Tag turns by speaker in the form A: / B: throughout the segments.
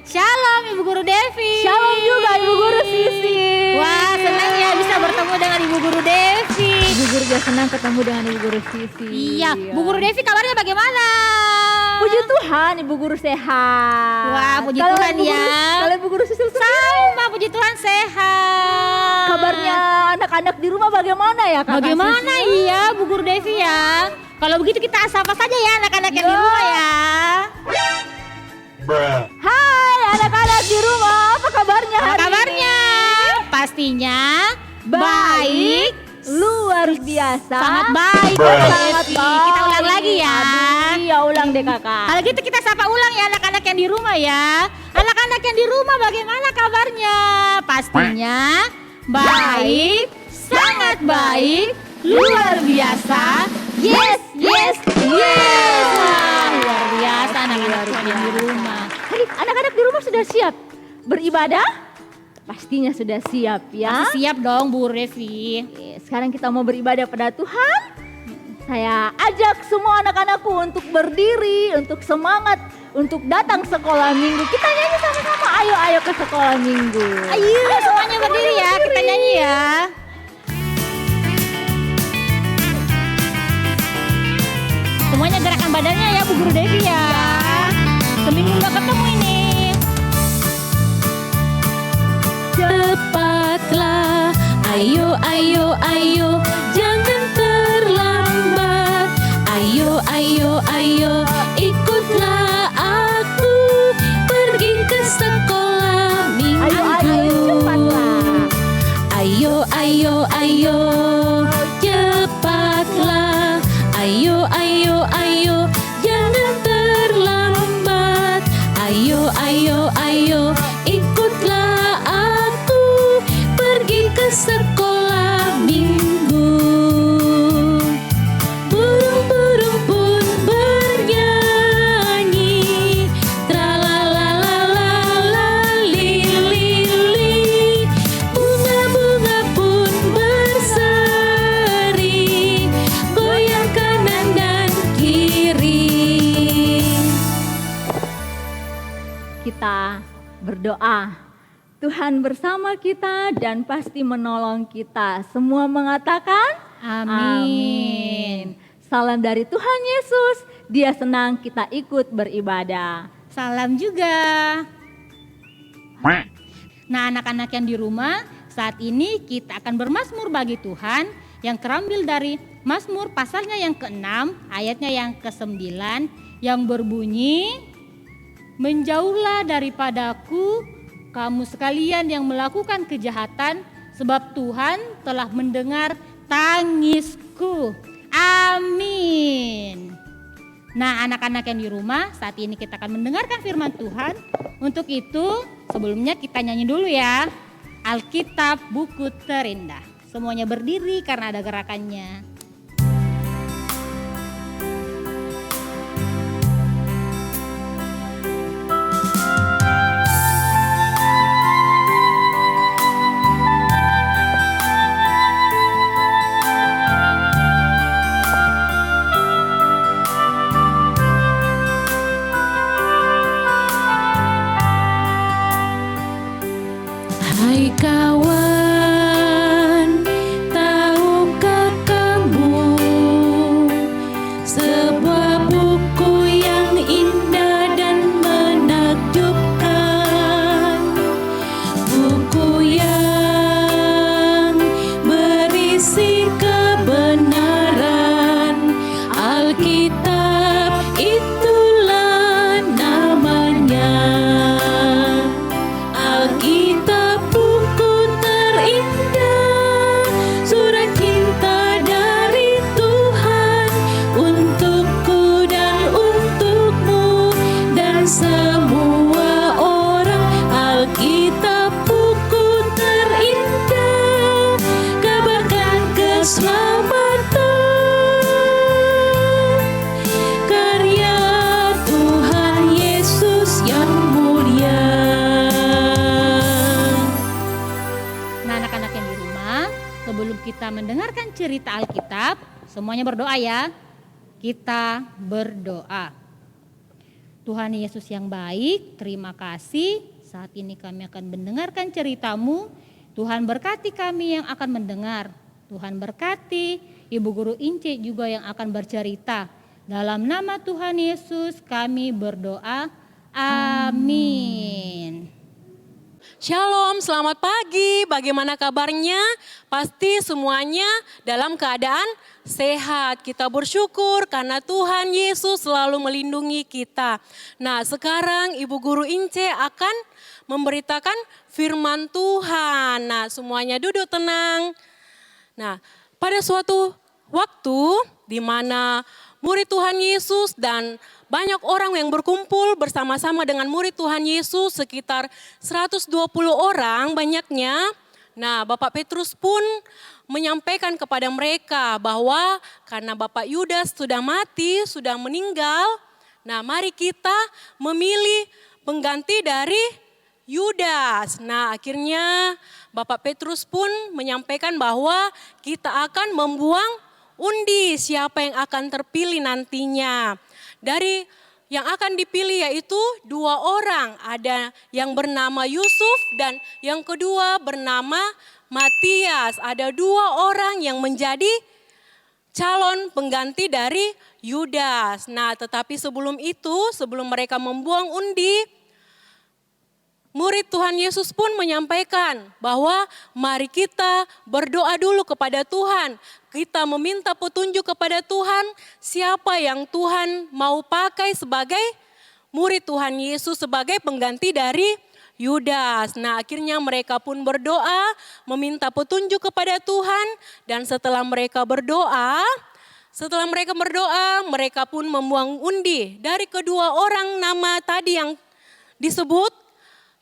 A: Shalom Ibu Guru Devi.
B: Shalom juga Ibu Guru Sisi.
A: Wah, senang ya bisa bertemu dengan Ibu Guru Devi.
B: Ibu Guru juga senang ketemu dengan Ibu Guru Sisi.
A: Iya, Bu Guru Devi kabarnya bagaimana?
B: Puji Tuhan Ibu Guru sehat.
A: Wah, puji
B: Kalau
A: Tuhan
B: Ibu
A: ya.
B: Guru, kalau Ibu Guru Sisi
A: Sama, puji Tuhan sehat.
B: kabarnya anak-anak di rumah bagaimana ya Kakak
A: Bagaimana
B: Sisi?
A: iya Bu Guru Devi ya? Kalau begitu kita sapa saja ya anak-anak yang di rumah ya.
B: Hai anak-anak di rumah, apa kabarnya
A: Apa
B: hari
A: kabarnya? Pastinya baik,
B: luar biasa.
A: sangat baik. Bu
B: Sangat
A: Devi.
B: baik.
A: Kita ulang lagi ya.
B: Aduh, iya ulang deh kakak.
A: Kalau gitu kita sapa ulang ya anak-anak yang di rumah ya. Anak-anak yang di rumah bagaimana kabarnya? Pastinya baik, sangat baik, luar biasa. Yes, yes, yes. Wah, luar biasa anak-anak yang di rumah.
B: Hari anak-anak di rumah sudah siap beribadah? Pastinya sudah siap ya.
A: Masih siap dong Bu Revi.
B: Oke, sekarang kita mau beribadah pada Tuhan. Saya ajak semua anak-anakku untuk berdiri, untuk semangat, untuk datang sekolah minggu. Kita nyanyi sama-sama, ayo ayo ke sekolah minggu.
A: Ayo semuanya berdiri ya, kita nyanyi ya. Semuanya gerakan badannya ya Bu Guru Devi ya. Seminggu nggak ketemu ini.
C: Cepatlah, ayo, ayo, ayo, jangan terlambat. Ayo, ayo, ayo, ikutlah aku pergi ke sekolah minggu.
B: Ayo ayo cepatlah.
C: Ayo, ayo, ayo, cepatlah. Ayo, ayo, ayo, jangan terlambat. Ayo, ayo, ayo, ikutlah aku pergi ke sekolah minggu. Burung-burung pun bernyanyi, tralalalala-li-li-li. Bunga-bunga pun berseri, goyang kanan dan kiri.
B: Kita berdoa. Tuhan bersama kita dan pasti menolong kita. Semua mengatakan
A: Amin.
B: Salam dari Tuhan Yesus. Dia senang kita ikut beribadah.
A: Salam juga. Nah anak-anak yang di rumah, saat ini kita akan bermazmur bagi Tuhan yang terambil dari Mazmur pasalnya yang ke-6, ayatnya yang ke-9 yang berbunyi, menjauhlah daripadaku kamu sekalian yang melakukan kejahatan, sebab Tuhan telah mendengar tangisku. Amin. Nah anak-anak yang di rumah, saat ini kita akan mendengarkan firman Tuhan. Untuk itu sebelumnya kita nyanyi dulu ya. Alkitab buku terindah. Semuanya berdiri karena ada gerakannya.
C: Hai kawan, tahukah kamu sebuah buku yang indah dan menakjubkan, buku yang berisi kebenaran, Alkitab itulah namanya. Alkitab
A: kita mendengarkan cerita Alkitab, semuanya berdoa ya. Kita berdoa. Tuhan Yesus yang baik, terima kasih. Saat ini kami akan mendengarkan cerita-Mu. Tuhan berkati kami yang akan mendengar. Tuhan berkati Ibu Guru Ince juga yang akan bercerita. Dalam nama Tuhan Yesus kami berdoa. Amin.
D: Shalom, selamat pagi. Bagaimana kabarnya? Pasti semuanya dalam keadaan sehat. Kita bersyukur karena Tuhan Yesus selalu melindungi kita. Nah, sekarang Ibu Guru Ince akan memberitakan firman Tuhan. Nah, semuanya duduk tenang. Nah, pada suatu waktu di mana murid Tuhan Yesus dan banyak orang yang berkumpul bersama-sama dengan murid Tuhan Yesus, sekitar 120 orang banyaknya. Nah, Bapak Petrus pun menyampaikan kepada mereka bahwa karena Bapak Yudas sudah mati, sudah meninggal, nah mari kita memilih pengganti dari Yudas. Nah, akhirnya Bapak Petrus pun menyampaikan bahwa kita akan membuang undi siapa yang akan terpilih nantinya. Dari yang akan dipilih yaitu 2 orang, ada yang bernama Yusuf dan yang kedua bernama Matias. Ada 2 orang yang menjadi calon pengganti dari Yudas. Nah, tetapi sebelum itu, sebelum mereka membuang undi, murid Tuhan Yesus pun menyampaikan bahwa mari kita berdoa dulu kepada Tuhan. Kita meminta petunjuk kepada Tuhan siapa yang Tuhan mau pakai sebagai murid Tuhan Yesus sebagai pengganti dari Yudas. Nah, akhirnya mereka pun berdoa meminta petunjuk kepada Tuhan dan setelah mereka berdoa, mereka pun membuang undi dari kedua orang nama tadi yang disebut.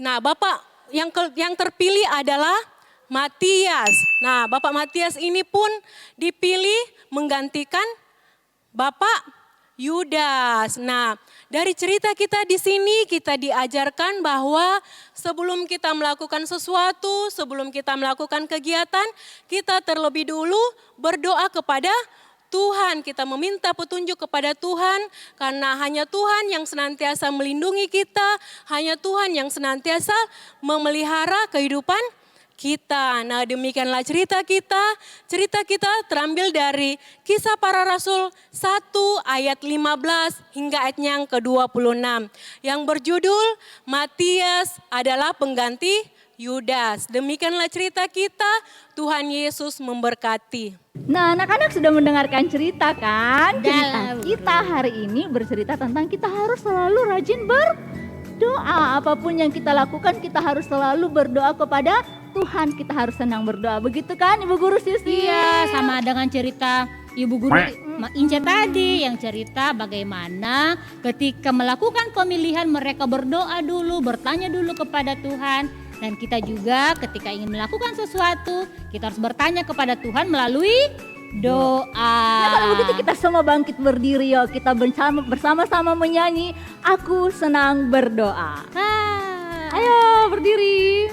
D: Nah, Bapak yang terpilih adalah Matias. Nah, Bapak Matias ini pun dipilih menggantikan Bapak Yudas. Nah, dari cerita kita di sini kita diajarkan bahwa sebelum kita melakukan sesuatu, sebelum kita melakukan kegiatan, kita terlebih dulu berdoa kepada Tuhan, kita meminta petunjuk kepada Tuhan karena hanya Tuhan yang senantiasa melindungi kita, hanya Tuhan yang senantiasa memelihara kehidupan kita. Nah, demikianlah cerita kita. Cerita kita terambil dari Kisah Para Rasul 1 ayat 15 hingga ayat yang ke-26 yang berjudul Matias adalah pengganti Yudas. Demikianlah cerita kita. Tuhan Yesus memberkati.
B: Nah, anak-anak sudah mendengarkan cerita kan? Cerita kita hari ini bercerita tentang kita harus selalu rajin berdoa. Apapun yang kita lakukan kita harus selalu berdoa kepada Tuhan. Kita harus senang berdoa. Begitu kan Ibu Guru Sisi?
A: Iya, sama dengan cerita Ibu Guru Ince tadi yang cerita bagaimana ketika melakukan pemilihan mereka berdoa dulu, bertanya dulu kepada Tuhan. Dan kita juga ketika ingin melakukan sesuatu, kita harus bertanya kepada Tuhan melalui doa.
B: Nah, kalau begitu kita semua bangkit berdiri yuk. Kita bersama-sama menyanyi Aku Senang Berdoa. Ayo berdiri.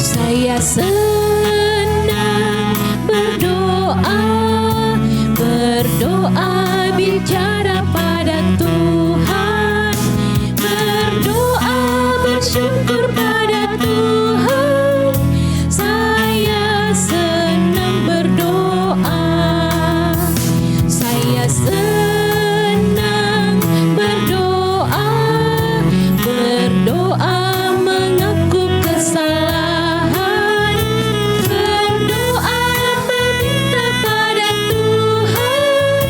C: Saya senang berdoa bicara pada Tuhan, berdoa bersyukur pada Tuhan. Saya senang berdoa, saya senang berdoa mengaku kesalahan, berdoa meminta pada Tuhan.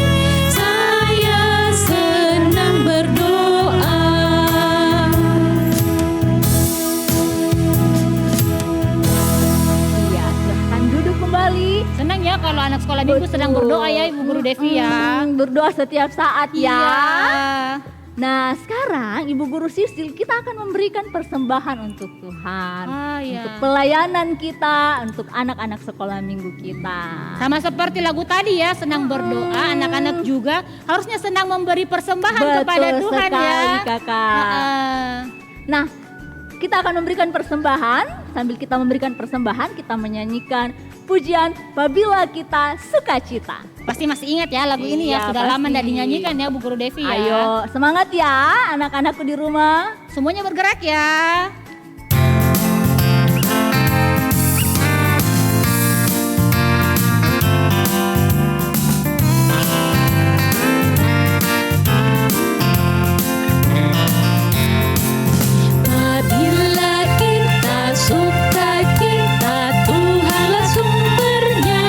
C: Saya senang berdoa.
B: Iya, silahkan duduk kembali.
A: Senang ya kalau anak sekolah minggu sedang berdoa ya Ibu Guru Devi ya.
B: Berdoa setiap saat ya.
A: Iya.
B: Nah sekarang Ibu Guru Sisil kita akan memberikan persembahan untuk Tuhan.
A: Iya.
B: Untuk pelayanan kita, untuk anak-anak sekolah minggu kita.
A: Sama seperti lagu tadi ya, senang berdoa, anak-anak juga harusnya senang memberi persembahan kepada Tuhan
B: sekali,
A: ya.
B: Kakak. Nah, kita akan memberikan persembahan. Sambil kita memberikan persembahan, kita menyanyikan pujian Babila Kita Sukacita.
A: Pasti masih ingat ya lagu ini
B: Iya,
A: ya, sudah lama
B: pasti.
A: tidak dinyanyikan ya Bu Guru Devi ya.
B: Ayo, semangat ya anak-anakku di rumah.
A: Semuanya bergerak ya.
C: Apabila kita sukacita, Tuhanlah sumbernya.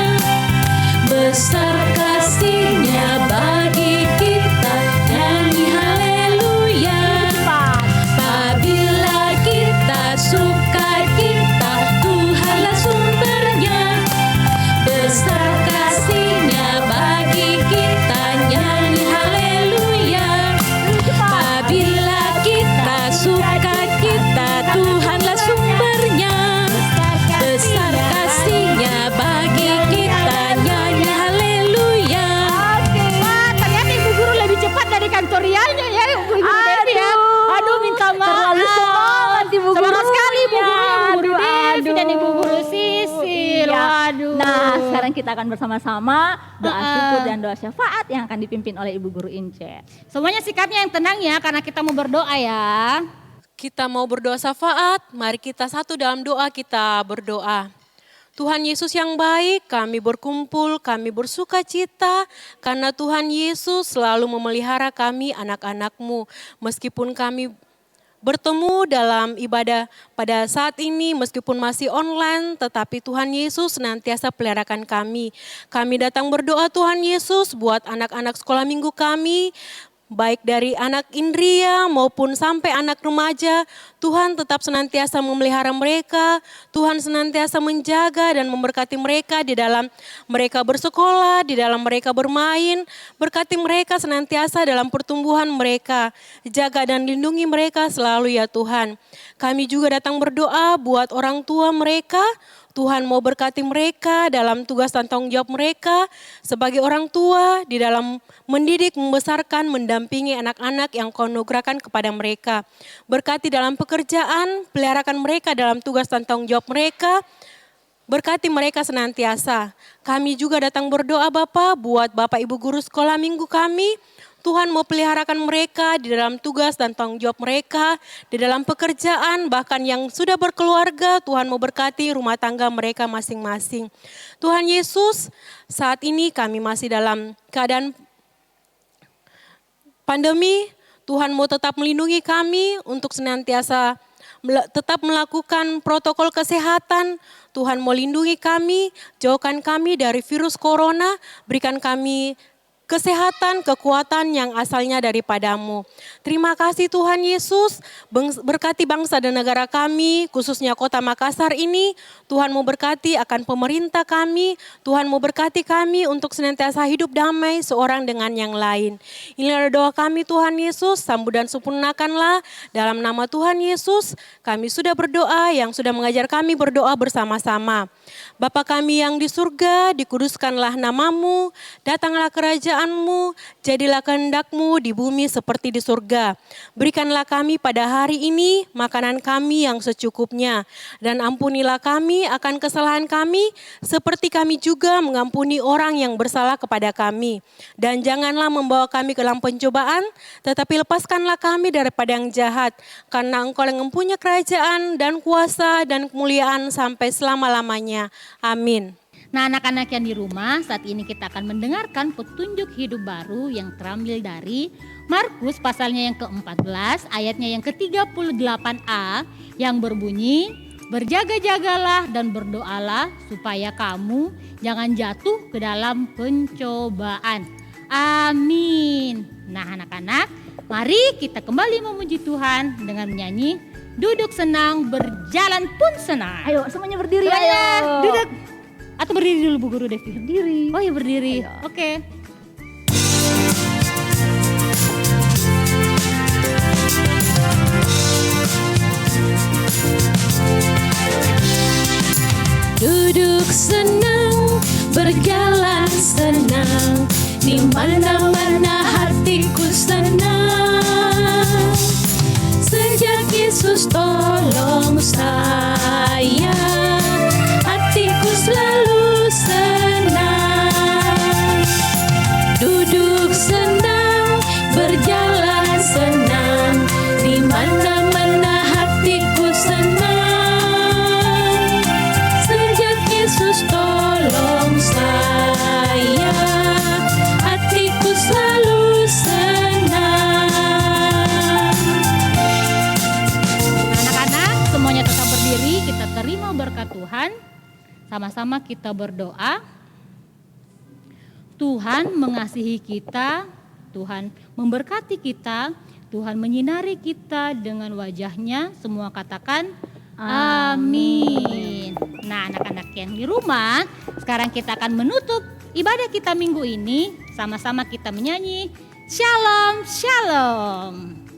C: Besar kasih-Nya bagi kita, nyanyi haleluya. Apabila kita sukacita, Tuhanlah sumbernya. Besar kasih-Nya bagi kita, nyanyi haleluya. Apabila kita sukacita, Tuhanlah sumbernya. Besar kasih-Nya bagi kita, nyanyi haleluya.
A: Wah, ternyata Ibu Guru lebih cepat dari kantorialnya ya Ibu Guru Devi ya. Aduh, minta maaf.
B: Terlalu semangat Ibu Guru.
A: Semangat sekali Ibu Guru,
B: Ya,
A: Ibu Guru Devi
B: aduh.
A: dan Ibu Guru Sisil.
B: Iya.
A: Waduh.
B: Nah, sekarang kita akan bersama-sama doa syukur dan doa syafaat yang akan dipimpin oleh Ibu Guru Ince.
A: Semuanya sikapnya yang tenang ya karena kita mau berdoa ya.
D: Kita mau berdoa syafaat, mari kita satu dalam doa kita berdoa. Tuhan Yesus yang baik, kami berkumpul, kami bersuka cita karena Tuhan Yesus selalu memelihara kami anak-anak-Mu. Meskipun kami bertemu dalam ibadah pada saat ini meskipun masih online, tetapi Tuhan Yesus senantiasa peliharakan kami. Kami datang berdoa Tuhan Yesus buat anak-anak sekolah minggu kami, baik dari anak Indria maupun sampai anak remaja. Tuhan tetap senantiasa memelihara mereka, Tuhan senantiasa menjaga dan memberkati mereka di dalam mereka bersekolah, di dalam mereka bermain. Berkati mereka senantiasa dalam pertumbuhan mereka, jaga dan lindungi mereka selalu ya Tuhan. Kami juga datang berdoa buat orang tua mereka. Tuhan mau berkati mereka dalam tugas dan tanggung jawab mereka sebagai orang tua di dalam mendidik, membesarkan, mendampingi anak-anak yang Kau anugerahkan kepada mereka. Berkati dalam pekerjaan, peliharakan mereka dalam tugas dan tanggung jawab mereka. Berkati mereka senantiasa. Kami juga datang berdoa Bapa buat Bapak Ibu Guru sekolah minggu kami. Tuhan mau peliharakan mereka di dalam tugas dan tanggung jawab mereka, di dalam pekerjaan, bahkan yang sudah berkeluarga, Tuhan mau berkati rumah tangga mereka masing-masing. Tuhan Yesus, saat ini kami masih dalam keadaan pandemi, Tuhan mau tetap melindungi kami untuk senantiasa tetap melakukan protokol kesehatan. Tuhan mau lindungi kami, jauhkan kami dari virus corona, berikan kami kesehatan, kekuatan yang asalnya daripada-Mu. Terima kasih Tuhan Yesus, berkati bangsa dan negara kami, khususnya kota Makassar ini. Tuhan mau berkati akan pemerintah kami, Tuhan mau berkati kami untuk senantiasa hidup damai seorang dengan yang lain. Inilah doa kami Tuhan Yesus, sambut dan sempurnakanlah dalam nama Tuhan Yesus. Kami sudah berdoa, yang sudah mengajar kami berdoa bersama-sama. Bapa kami yang di surga, dikuduskanlah nama-Mu, datanglah kerajaan-Mu, jadilah kehendak-Mu di bumi seperti di surga. Berikanlah kami pada hari ini makanan kami yang secukupnya, dan ampunilah kami akan kesalahan kami, seperti kami juga mengampuni orang yang bersalah kepada kami. Dan janganlah membawa kami ke dalam pencobaan, tetapi lepaskanlah kami daripada yang jahat, karena Engkau yang mempunyai kerajaan dan kuasa dan kemuliaan sampai selama-lamanya. Amin.
A: Nah anak-anak yang di rumah, saat ini kita akan mendengarkan petunjuk hidup baru yang terambil dari Markus pasalnya yang ke-14 ayatnya yang ke-38a yang berbunyi, berjaga-jagalah dan berdoalah supaya kamu jangan jatuh ke dalam pencobaan. Amin. Nah anak-anak, mari kita kembali memuji Tuhan dengan menyanyi Duduk Senang Berjalan Pun Senang.
B: Ayo semuanya berdiri,
A: Semuanya
B: ayo.
A: duduk. Atau berdiri dulu Bu Guru Devi?
B: Berdiri.
A: Oh ya berdiri,
B: Ayo.
A: oke.
C: Duduk senang, berjalan senang, di mana-mana hatiku senang. Sejak Yesus tolong saya, hatiku selalu senang. Duduk senang, berjalan senang, di mana-mana hatiku senang. Sejak Yesus tolong saya, hatiku selalu senang.
A: Anak-anak semuanya tetap berdiri, kita terima berkat Tuhan. Sama-sama kita berdoa. Tuhan mengasihi kita, Tuhan memberkati kita, Tuhan menyinari kita dengan wajah-Nya. Semua katakan amin. Nah, anak-anak yang di rumah, sekarang kita akan menutup ibadah kita minggu ini. Sama-sama kita menyanyi Shalom, Shalom.